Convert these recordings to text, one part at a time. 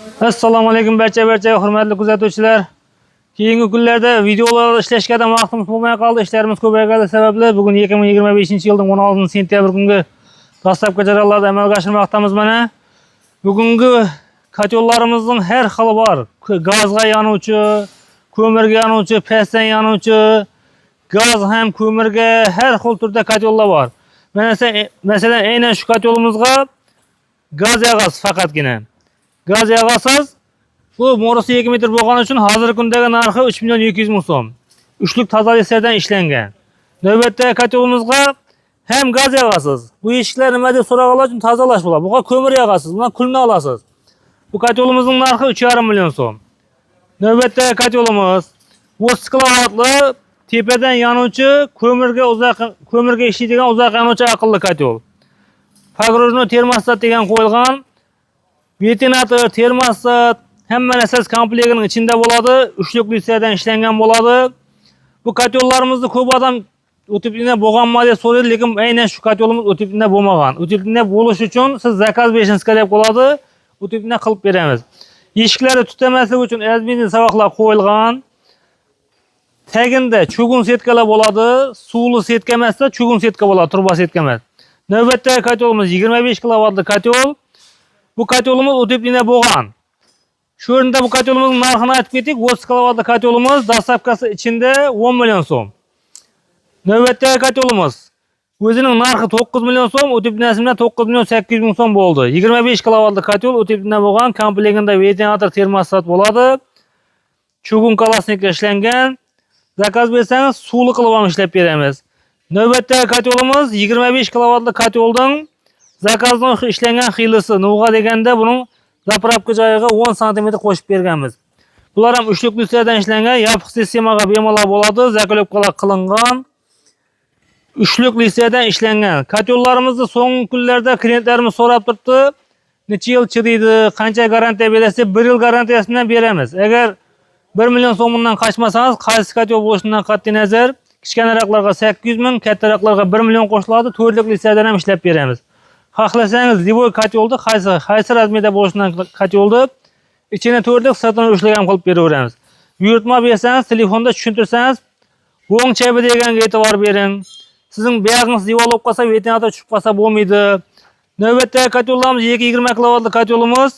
Assalomu alaykum barcha hurmatli kuzatuvchilar. Keyingi kunlarda videolar ishlashga ham vaqtimiz bo'lmay qoldi. Ishlarimiz ko'paygani sababli bugun 2025-yilning 16-sentyabr kungi dastlabki jarayonlarni amalga oshirmoqdamiz mana. Bugungi kotyollarimizning har xili bor. Gazga yanuvchi, ko'mirga yanuvchi, pastdan yanuvchi, gaz ham ko'mirga har xil turda kotyollar bor. Masalan, aynan shu kotyolimizga gaz yag'asiz faqatgina. Gaz yag'asiz bu mo'risi 2 metr bo'lgani uchun hozirgi kundagi narxi 3.200.000 so'm. Uchlik tozaliklardan ishlangan. Navbatdagi kotyolimizga ham gaz yag'asiz. Bu eshiklar nima deb so'raganlar uchun tozalash bo'ladi. Buga ko'mir yag'asiz, bundan kulni olasiz. Bu kotyolimizning narxi 3.5 million so'm. Navbatdagi kotyolimiz 30 kilovatli tepadan yanuvchi, ko'mirga ishlaydigan uzoq yanuvchi aqlli kotyol. Pogrojnoy termostat degan qo'yilgan. Ventilator, termostat hamma narsasi komplektining ichida bo'ladi. Uchlik listerdan ishlangan bo'ladi. Bu kotyollarimizni ko'p odam o'tibina bo'lganmi deb so'raydi, lekin aynan shu kotyolimiz o'tibina bo'lmagan. O'tibina bo'lish uchun siz zakaz berishingiz kerak bo'ladi. O'tibina qilib beramiz. Eshiklari tutamaslik uchun alyumin savoqlar qo'yilgan. Taginda cho'gun setkalar bo'ladi. Suvli setka emasda cho'gun setka bo'ladi, turba setka emas. Navbatdagi kotyolimiz 25 kilovatli kotyol. Bu kotyolimiz o'tibina bo'lgan. Shu o'rinda bu kotyolimizning narxini aytib ketik. 30 kilovatli kotyolimiz dastlabkasi ichida 10 million so'm. Navbatdagi kotyolimiz o'zining narxi 9 million so'm, o'tibinasi bilan 9.800.000 so'm bo'ldi. 25 kilovatli kotyol o'tibina bo'lgan, komplektida ventilator, termostat bo'ladi. Cho'gun kolosnikka ishlangan. Zakaz bersangiz suvli qilib ham ishlab beramiz. Navbatdagi kotyolimiz 25 kilovatli kotyolning zakazdan ishlangan xilisi. Nuga deganda buning zapravka joyiga 10 sm qo'shib berganmiz. Bular ham uchlik listerdan ishlangan, yopiq sistemaga bemalol bo'ladi, zakolyopkalar qilingan. Uchlik listerdan ishlangan. Kotyollarimizni so'nggi kunlarda klientlarimiz so'rab turibdi. Necha yil chidaydi, qancha garantiya berasiz? 1 yil garantiyasi bilan beramiz. Agar 1 million so'mdan qochmasangiz, qaysi kotyol bo'lishidan qat'iy nazar, kichkinaroqlarga 800 ming, kattaroqlarga 1 million qo'shiladi. 4 lik listerdan ham ishlab beramiz. Xohlasangiz Livoy kotyolni qaysi razmerda bo'lishidan kotyolni ichini 4 lik, sirtini 3 lik ham qilib beraveramiz. Buyurtma bersangiz, telefonda tushuntirsangiz, o'ng chabi deganga e'tibor bering. Sizning buyog'ingiz divolib qolsa, ventilator tushib qolsa bo'lmaydi. Navbatdagi kotyollarimiz 20 kilovatli kotyolimiz.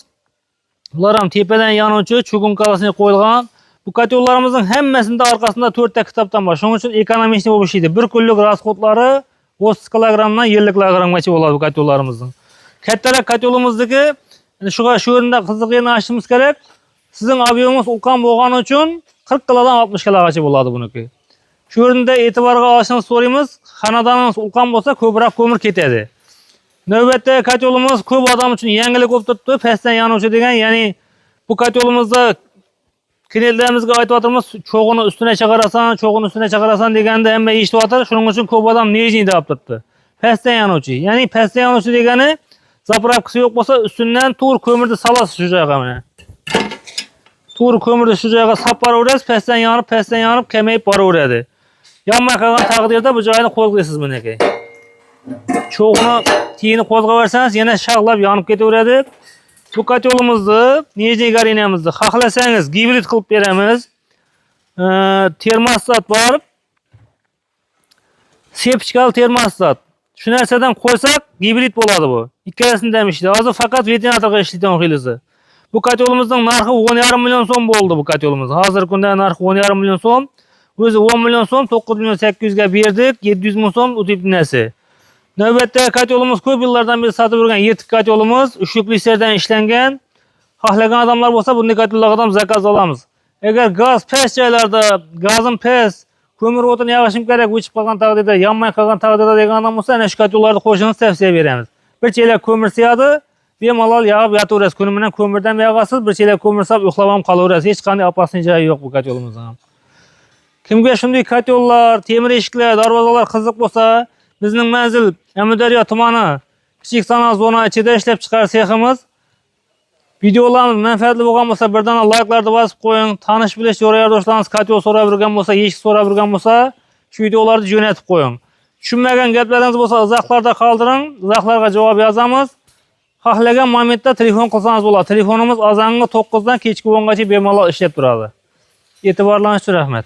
Bular ham tepadan yanuvchi, cho'gun kolosnik qo'yilgan. Bu kotyollarimizning hammasida orqasida 4 ta kitobdan bor. Shuning uchun ekonomik bo'lib ishlaydi. Bir kunlik rasxodlari 30 kilogramdan 50 kilogramgacha bo'ladi bu kotyollarimizning. Kattaroq kotyolimizdagi shu o'rinda qiziqini ochishimiz kerak. Sizning obyemingiz ulkan bo'lgani uchun 40 kilodan 60 kilogacha bo'ladi buniki. Shu o'rinda e'tiborga olishni so'raymiz. Xonadoningiz ulkan bo'lsa, ko'proq ko'mir ketadi. Navbatdagi kotyolimiz ko'p odam uchun yangilik bo'lib turibdi. Pastdan yanuvchi degan, ya'ni bu kotyolimizda klientlarimizga aytib cho'g'ini ustuna chaqirasan deganda hamma eshityapti. Shuning uchun ko'p odam nejni deb turibdi. Pastdan yanuvchi. Ya'ni pastdan yanuvchi degani zapravkasi yo'q bo'lsa, ustidan to'g'ri ko'mirni salasiz shu joyga mana. To'g'ri ko'mirni shu joyga sap boraverasiz, pastdan yanib kamayib boraveradi. Yonmay qolgan taqdirda bu joyni qo'zg'aysiz buniki. Cho'g'ini tiyini qo'zg'aversangiz yana shag'lab yonib ketaveradi. Bu kotyolimizni, nejni garinamizni xohlasangiz gibrid qilib beramiz. Termostat bor. Sepchkal termostat. Shu narsadan qo'ysak gibrid bo'ladi bu. Ikkalasidan ham ishlaydi. Hozir faqat ventilatorga ishlaydigan xilisi. Bu kotyolimizning narxi 10.5 million so'm bo'ldi bu kotyolimiz. Hozirgi kunda narxi 10.5 million so'm. O'zi 10 million so'm, 9.800 ga berdik, 700 ming so'm o'tibinasi. Navbatdagi kotyolimiz ko'p yillardan beri sotib yurgan yetik kotyolimiz, uchlik listerdan ishlangan. Xohlagan odamlar bo'lsa, bunday kotyollardan zakaz olamiz. Agar gaz past joylarda, gazim past, ko'mir o'tini yog'ishim kerak, o'chib qolgan taqdirda, yonmay qolgan taqdirda degan odam bo'lsa, ana shu kotyollarni qo'shishingizni tavsiya beramiz. Bir chelak ko'mir siyadi, bemalol yog'ib yotaverasiz. Kuni bilan ko'mirdan yog'asiz, bir chelak ko'mir solib uxlab ham qolaverasiz. Hech qanday opasli joyi yo'q bu kotyolimizning. Kimga shunday kotyollar, temir eshiklar, darvozalar qiziq bo'lsa, bizning manzil Amudaryo tumani kichik sanoat zona ichida ishlab chiqarish seximiz. Videolarimiz manfaatli bo'lgan bo'lsa, birdan like'larni bosib qo'ying. Tanish bilish yo'rayardoshlaringiz kotyol so'rab yurgan bo'lsa, eshik so'rab yurgan bo'lsa, shu videolarni jo'natib qo'ying. Tushunmagan gaplaringiz bo'lsa, izohlarda qoldiring. Izohlarga javob yozamiz. xohlagan momentda telefon qilsangiz bo'ladi. Telefonimiz azangi 9 dan kechki 10 gacha bemalol ishlab turadi. E'tiborlaringiz uchun rahmat.